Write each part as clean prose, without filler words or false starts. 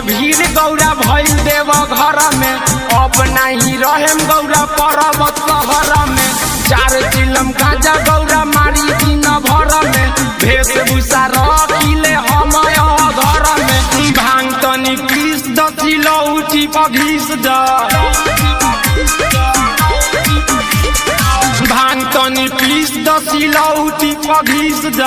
भीड़ गौरा भइल देव घर में, अब नहीं रहेम गौरा पर्वत शहर में। 4 चिलम गांजा गौरा मारी दिन भर में, वेशभूषा रखिले हम घर में। भांग तनी पीस द सिलौटी पर घीस द, भांग तनी पीस द सिलौटी पर घीस द।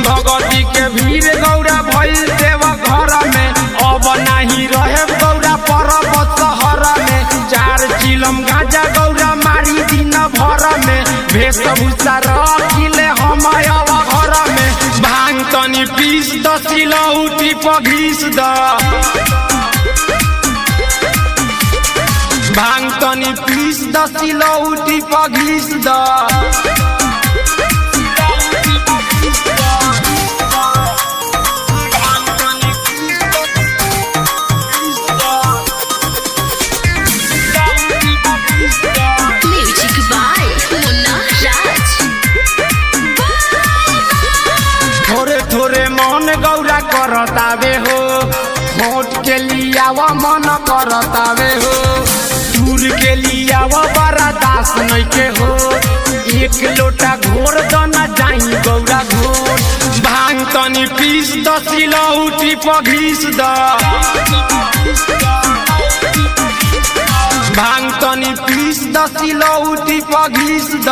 भगवती के भीड़ गौरा भइल देव घर में, अब नहीं रहे गौरा पर्वत शहर में। 4 चिलम गांजा गौरा मारी दिन भर में, वेशभूषा रखिले हम घर में। भांग तनी पीस द सिलौटी पर घीस द, भांग तनी पीस द सिलौटी पर घीस द। थोड़े मन गौरा करतावे हो, होठ के लियावा मन करतावे हो। दूर के लियावा बड़ा दास नहीं के हो, 1 लोटा घोर दना जाई गौरा घोर। भांग तनी पीस द सिलौटी पर घीस द, भांग तनी पीस द सिलौटी पर घीस द।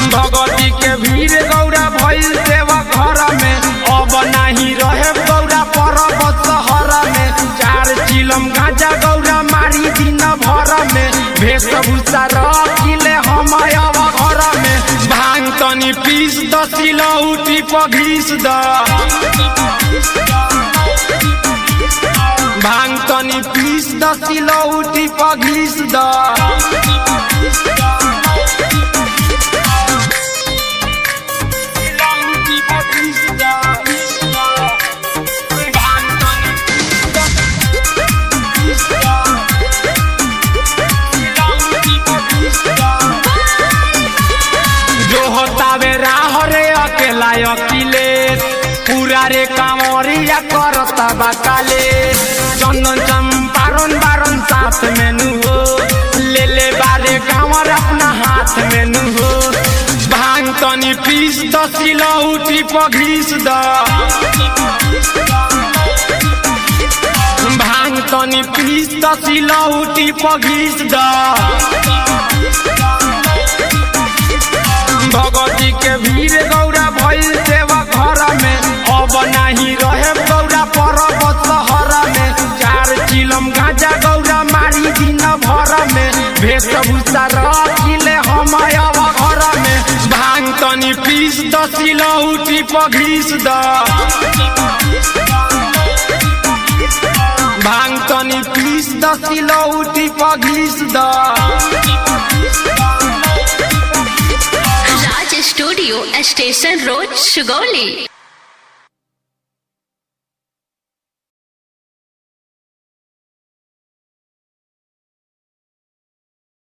भगवती के भीड़ गौरा भइल देव घर में, अब नहीं रहे गौरा पर्वत शहर में। 4 चिलम गांजा गौरा मारी दिन भर में, वेशभूषा रखिले हम घर में। भांग तनी पीस द सिलौटी पर घीस द, भांग तनी पीस द सिलौटी पर घीस द। अकेला अकेले पूरा रे कांवरिया करता बाकाले। चंदन चंपारण बारन साथ में नु हो, ले ले बारे कांवर अपना हाथ में नु हो। भांग तनी पीस द सिलौटी पर घीस द, भांग तनी पीस द सिलौटी पर घीस द। भगवती के भीड़ गौरा भइल देव घर में, अब नहीं रहे गौरा पर्वत शहर में। 4 चिलम गांजा गौरा मारी दिन भर में, वेशभूषा रखिले हम घर में। भांग तनी पीस द सिलौटी पर घीस द, भांग तनी पीस द सिलौटी पर घीस द। Studio station road Sugauli.